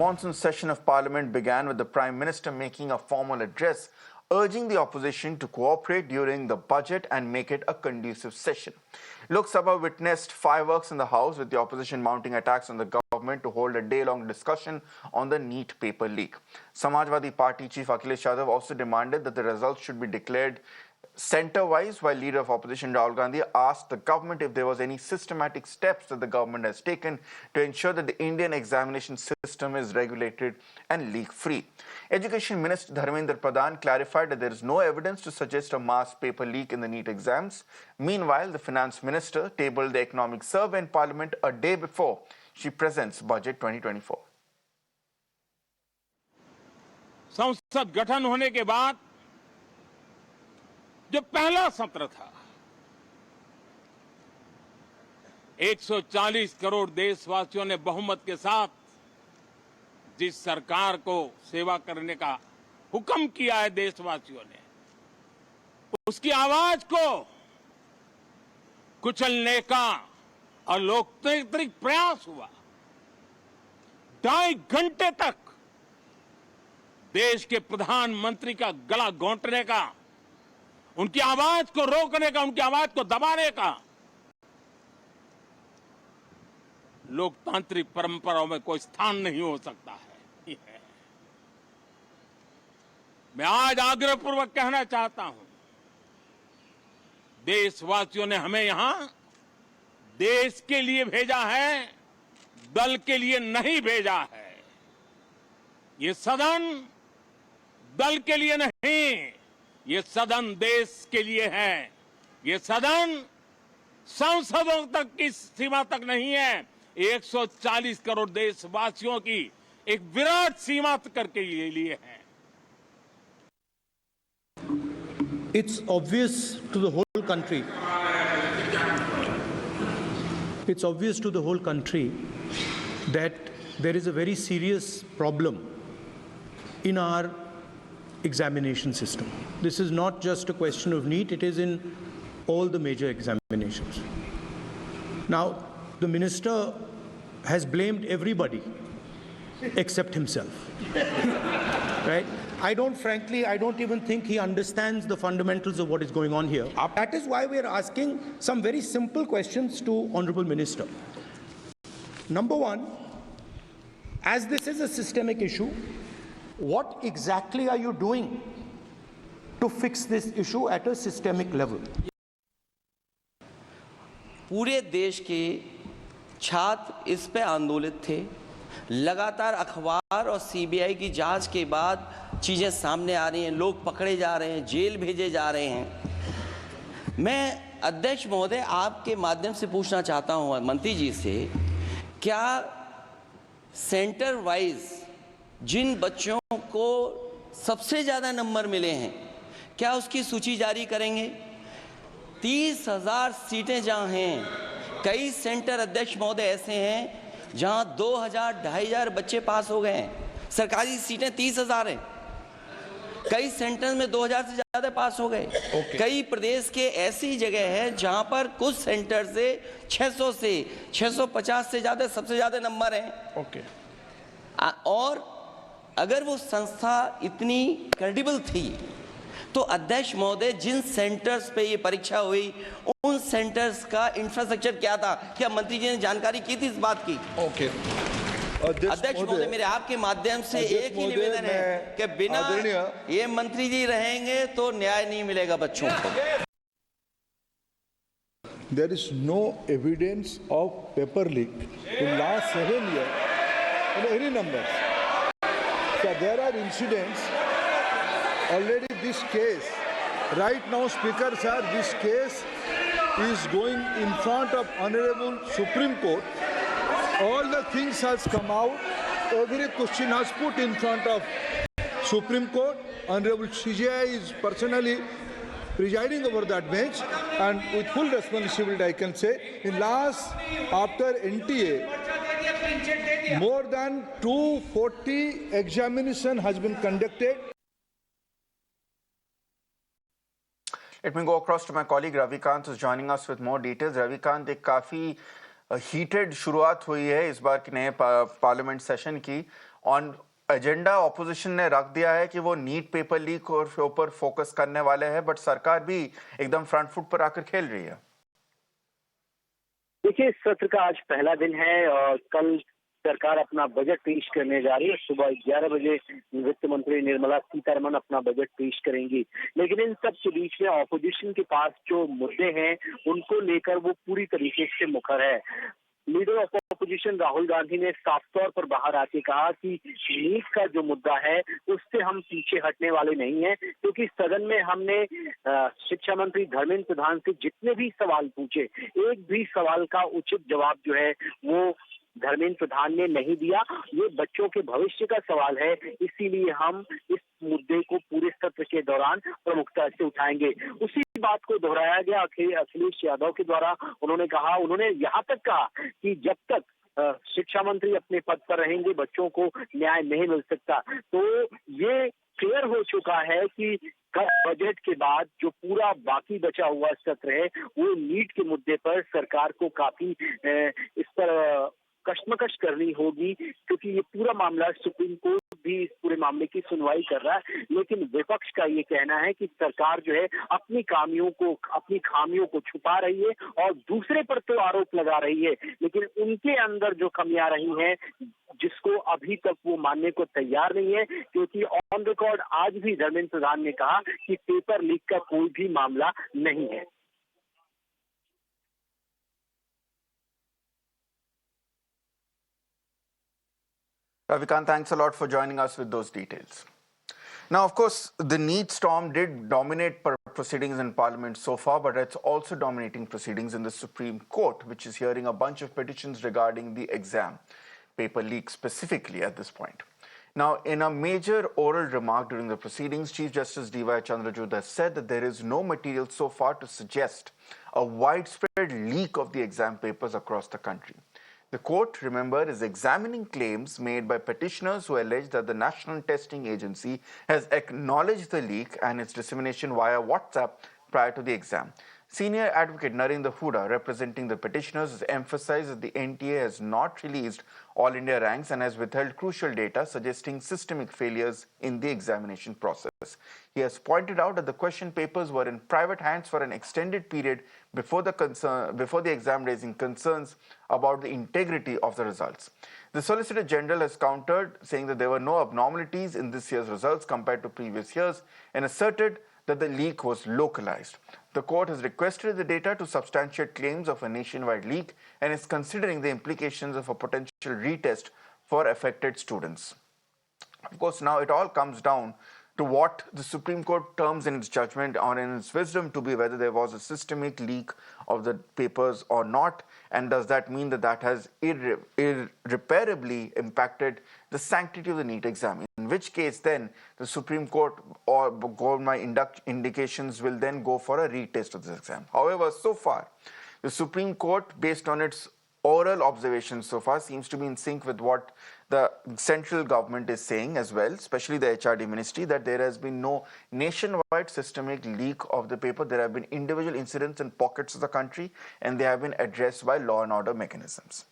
Monsoon session of Parliament began with the Prime Minister making a formal address, urging the opposition to cooperate during the budget and make it a conducive session. Lok Sabha witnessed fireworks in the House, with the opposition mounting attacks on the government to hold a day-long discussion on the NEET paper leak. Samajwadi Party Chief Akhilesh Yadav also demanded that the results should be declared centre-wise, while Leader of Opposition Rahul Gandhi asked the government if there was any systematic steps that the government has taken to ensure that the Indian examination system is regulated and leak-free. Education Minister Dharmendra Pradhan clarified that there is no evidence to suggest a mass paper leak in the NEET exams. Meanwhile, the Finance Minister tabled the economic survey in Parliament a day before she presents Budget 2024. संसद गठन होने के बाद जो पहला सत्र था, 140 करोड़ देशवासियों ने बहुमत के साथ जिस सरकार को सेवा करने का हुक्म किया है देशवासियों ने, उसकी आवाज को कुचलने का अलोकतांत्रिक प्रयास हुआ। 2.5 घंटे तक देश के प्रधानमंत्री का गला घोंटने का, उनकी आवाज को रोकने का, उनकी आवाज को दबाने का लोकतांत्रिक परंपराओं में कोई स्थान नहीं हो सकता है। मैं आज आग्रहपूर्वक कहना चाहता हूं, देशवासियों ने हमें यहां देश के लिए भेजा है, दल के लिए नहीं भेजा है। ये सदन दल के लिए नहीं, ये सदन देश के लिए है। ये सदन सांसदों तक की सीमा तक नहीं है, 140 करोड़ देशवासियों की एक विराट सीमा करके ये लिए है। It's obvious to the whole country. It's obvious to the whole country that there is a very serious problem in our examination system. This is not just a question of NEET, it is in all the major examinations. Now, the minister has blamed everybody except himself, right? I don't even think he understands the fundamentals of what is going on here. That is why we are asking some very simple questions to Honorable Minister. Number one, as this is a systemic issue, what exactly are you doing to fix this issue at a systemic level? पूरे देश के छात्र इस पे आंदोलित थे। लगातार अखबार और सीबीआई की जांच के बाद चीज़ें सामने आ रही हैं, लोग पकड़े जा रहे हैं, जेल भेजे जा रहे हैं। मैं अध्यक्ष महोदय आपके माध्यम से पूछना चाहता हूं मंत्री जी से, क्या सेंटर वाइज जिन बच्चों को सबसे ज़्यादा नंबर मिले हैं, क्या उसकी सूची जारी करेंगे? 30,000 सीटें जहाँ हैं, कई सेंटर अध्यक्ष महोदय ऐसे हैं जहाँ 2,000-2,500 बच्चे पास हो गए हैं। सरकारी सीटें 30,000 हैं, कई सेंटर में 2,000 से ज़्यादा पास हो गए। कई प्रदेश के ऐसी जगह है जहाँ पर कुछ सेंटर से 600 से 650 से ज़्यादा सबसे ज़्यादा नंबर हैं। और अगर वो संस्था इतनी क्रेडिबल थी तो अध्यक्ष महोदय जिन सेंटर्स पे ये परीक्षा हुई उन सेंटर्स का इंफ्रास्ट्रक्चर क्या था? क्या मंत्री जी ने जानकारी की थी इस बात की? अध्यक्ष महोदय, मेरे आपके माध्यम से एक ही निवेदन है कि बिना ये मंत्री जी रहेंगे तो न्याय नहीं मिलेगा बच्चों को। There is no evidence of paper leak in last 7 years in any numbers. So there are incidents. Already this case, right now, Speaker sir, this case is going in front of Honorable Supreme Court. All the things has come out. Every question has put in front of Supreme Court. Honorable CJI is personally presiding over that bench, and with full responsibility I can say, in last, after NTA, more than 240 examination has been conducted. Let me go across to my colleague Ravikant, who's joining us with more details. Ravikant, एक काफी heated शुरुआत हुई है इस बार के नए parliament session की on agenda opposition ने रख दिया है कि वो नीट पेपर लीक और ऊपर फोकस करने वाले हैं, बट सरकार भी एकदम फ्रंट फुट पर आकर खेल रही है। देखिए, सत्र का आज पहला दिन है और कल सरकार अपना बजट पेश करने जा रही है। सुबह 11 बजे वित्त मंत्री निर्मला सीतारमण अपना बजट पेश करेंगी। लेकिन इन सब के बीच में ऑपोजिशन के पास जो मुद्दे हैं उनको लेकर वो पूरी तरीके से मुखर है। Leader of opposition Rahul Gandhi ने साफ तौर पर बाहर आके कहा कि नीट का जो मुद्दा है उससे हम पीछे हटने वाले नहीं हैं, क्योंकि सदन में हमने शिक्षा मंत्री धर्मेंद्र प्रधान से जितने भी सवाल पूछे, एक भी सवाल का उचित जवाब जो है वो धर्मेंद्र प्रधान ने नहीं दिया। ये बच्चों के भविष्य का सवाल है, इसीलिए हम इस मुद्दे को पूरे सत्र के दौरान प्रमुखता से उठाएंगे। उसी बात को दोहराया गया अखिलेश यादव के द्वारा। उन्होंने यहाँ तक कहा कि जब तक शिक्षा मंत्री अपने पद पर रहेंगे बच्चों को न्याय नहीं मिल सकता। तो ये क्लियर हो चुका है कि बजट के बाद जो पूरा बाकी बचा हुआ सत्र है वो नीट के मुद्दे पर सरकार को काफी इस पर कशमकश करनी होगी, क्योंकि ये पूरा मामला सुप्रीम कोर्ट भी इस पूरे मामले की सुनवाई कर रहा है। लेकिन विपक्ष का ये कहना है कि सरकार जो है अपनी खामियों को छुपा रही है और दूसरे पर तो आरोप लगा रही है, लेकिन उनके अंदर जो कमियां रही हैं जिसको अभी तक वो मानने को तैयार नहीं है, क्योंकि ऑन रिकॉर्ड आज भी धर्मेंद्र प्रधान ने कहा कि पेपर लीक का कोई भी मामला नहीं है। Ravikant, thanks a lot for joining us with those details. Now, of course, the NEET storm did dominate proceedings in Parliament so far, but it's also dominating proceedings in the Supreme Court, which is hearing a bunch of petitions regarding the exam paper leak specifically at this point. Now, in a major oral remark during the proceedings, Chief Justice D.Y. Chandrachud has said that there is no material so far to suggest a widespread leak of the exam papers across the country. The court, remember, is examining claims made by petitioners who allege that the National Testing Agency has acknowledged the leak and its dissemination via WhatsApp prior to the exam. Senior advocate Narendra Hooda, representing the petitioners, has emphasized that the NTA has not released all India ranks and has withheld crucial data suggesting systemic failures in the examination process. He has pointed out that the question papers were in private hands for an extended period before the exam, raising concerns about the integrity of the results. The Solicitor General has countered, saying that there were no abnormalities in this year's results compared to previous years, and asserted that the leak was localized. The court has requested the data to substantiate claims of a nationwide leak and is considering the implications of a potential retest for affected students. Of course, now it all comes down to what the Supreme Court terms in its judgment or in its wisdom to be whether there was a systemic leak of the papers or not, and does that mean that that has irreparably impacted the sanctity of the NEET exam, in which case then the Supreme Court or my indications will then go for a retest of this exam. However, so far, the Supreme Court, based on its oral observations so far, seems to be in sync with what the central government is saying as well, especially the HRD ministry, that there has been no nationwide systemic leak of the paper. There have been individual incidents in pockets of the country, and they have been addressed by law and order mechanisms.